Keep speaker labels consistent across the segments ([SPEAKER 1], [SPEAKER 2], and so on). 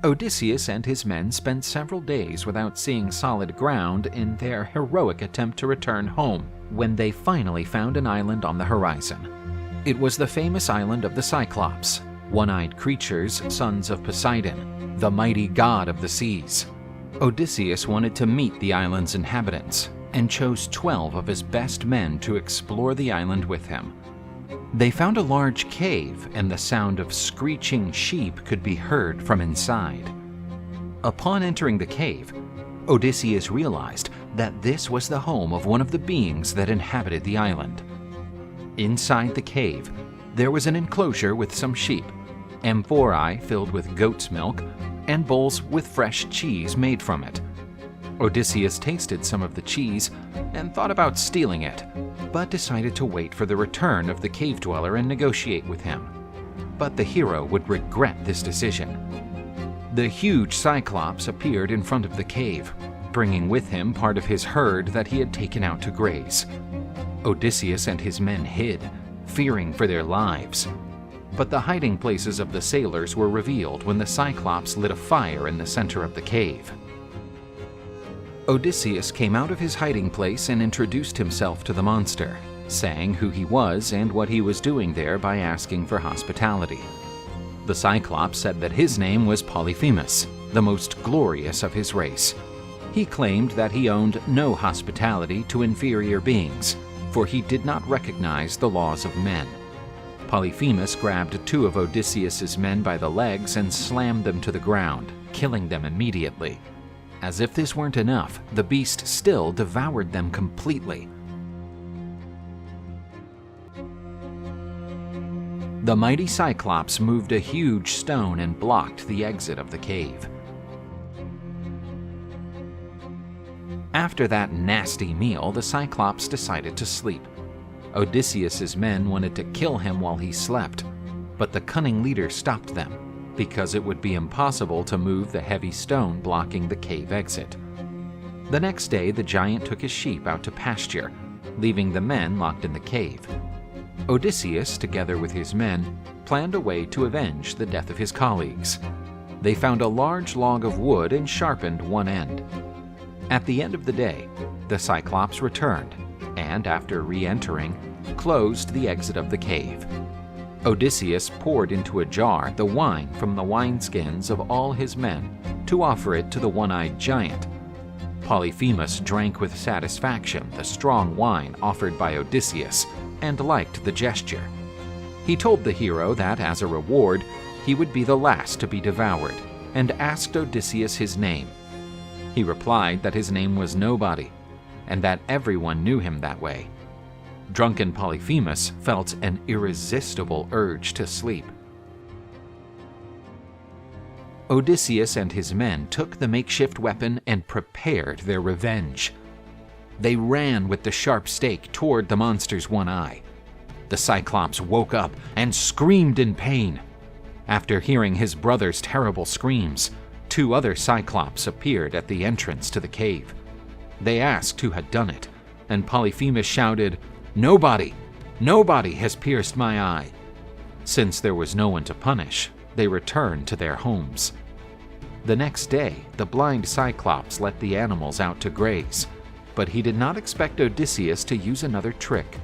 [SPEAKER 1] Odysseus and his men spent several days without seeing solid ground in their heroic attempt to return home when they finally found an island on the horizon. It was the famous island of the Cyclops, one-eyed creatures, sons of Poseidon, the mighty god of the seas. Odysseus wanted to meet the island's inhabitants and chose 12 of his best men to explore the island with him. They found a large cave, and the sound of screeching sheep could be heard from inside. Upon entering the cave, Odysseus realized that this was the home of one of the beings that inhabited the island. Inside the cave, there was an enclosure with some sheep, amphorae filled with goat's milk, and bowls with fresh cheese made from it. Odysseus tasted some of the cheese and thought about stealing it, but decided to wait for the return of the cave dweller and negotiate with him. But the hero would regret this decision. The huge Cyclops appeared in front of the cave, bringing with him part of his herd that he had taken out to graze. Odysseus and his men hid, fearing for their lives. But the hiding places of the sailors were revealed when the Cyclops lit a fire in the center of the cave. Odysseus came out of his hiding place and introduced himself to the monster, saying who he was and what he was doing there by asking for hospitality. The Cyclops said that his name was Polyphemus, the most glorious of his race. He claimed that he owned no hospitality to inferior beings, for he did not recognize the laws of men. Polyphemus grabbed 2 of Odysseus's men by the legs and slammed them to the ground, killing them immediately. As if this weren't enough, the beast still devoured them completely. The mighty Cyclops moved a huge stone and blocked the exit of the cave. After that nasty meal, the Cyclops decided to sleep. Odysseus's men wanted to kill him while he slept, but the cunning leader stopped them, because it would be impossible to move the heavy stone blocking the cave exit. The next day, the giant took his sheep out to pasture, leaving the men locked in the cave. Odysseus, together with his men, planned a way to avenge the death of his colleagues. They found a large log of wood and sharpened one end. At the end of the day, the Cyclops returned, and after re-entering, closed the exit of the cave. Odysseus poured into a jar the wine from the wineskins of all his men to offer it to the one-eyed giant. Polyphemus drank with satisfaction the strong wine offered by Odysseus and liked the gesture. He told the hero that, as a reward, he would be the last to be devoured, and asked Odysseus his name. He replied that his name was Nobody, and that everyone knew him that way. Drunken Polyphemus felt an irresistible urge to sleep. Odysseus and his men took the makeshift weapon and prepared their revenge. They ran with the sharp stake toward the monster's one eye. The Cyclops woke up and screamed in pain. After hearing his brother's terrible screams, 2 other Cyclops appeared at the entrance to the cave. They asked who had done it, and Polyphemus shouted, "Nobody! Nobody has pierced my eye!" Since there was no one to punish, they returned to their homes. The next day, the blind Cyclops let the animals out to graze, but he did not expect Odysseus to use another trick.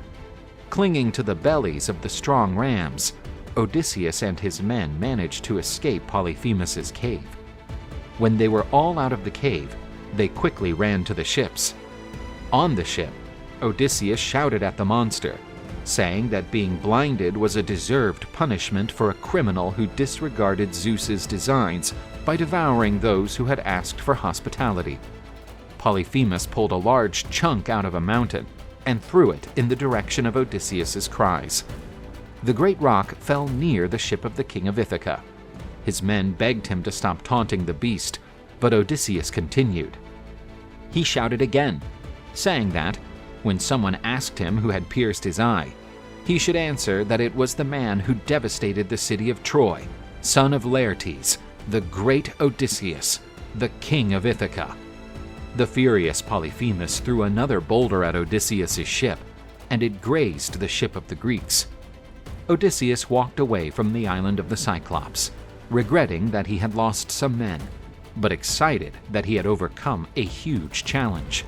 [SPEAKER 1] Clinging to the bellies of the strong rams, Odysseus and his men managed to escape Polyphemus's cave. When they were all out of the cave, they quickly ran to the ships. On the ship, Odysseus shouted at the monster, saying that being blinded was a deserved punishment for a criminal who disregarded Zeus's designs by devouring those who had asked for hospitality. Polyphemus pulled a large chunk out of a mountain and threw it in the direction of Odysseus's cries. The great rock fell near the ship of the king of Ithaca. His men begged him to stop taunting the beast, but Odysseus continued. He shouted again, saying that, when someone asked him who had pierced his eye, he should answer that it was the man who devastated the city of Troy, son of Laertes, the great Odysseus, the king of Ithaca. The furious Polyphemus threw another boulder at Odysseus's ship, and it grazed the ship of the Greeks. Odysseus walked away from the island of the Cyclops, regretting that he had lost some men, but excited that he had overcome a huge challenge.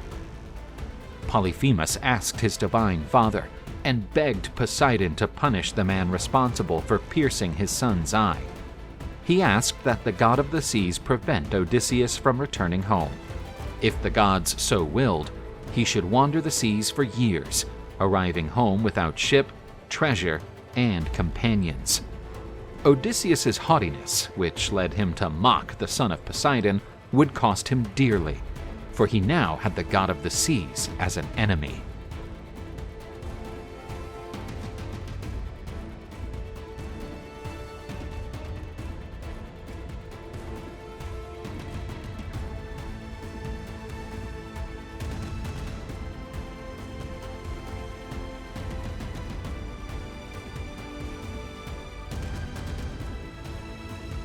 [SPEAKER 1] Polyphemus asked his divine father and begged Poseidon to punish the man responsible for piercing his son's eye. He asked that the god of the seas prevent Odysseus from returning home. If the gods so willed, he should wander the seas for years, arriving home without ship, treasure, and companions. Odysseus's haughtiness, which led him to mock the son of Poseidon, would cost him dearly, for he now had the god of the seas as an enemy.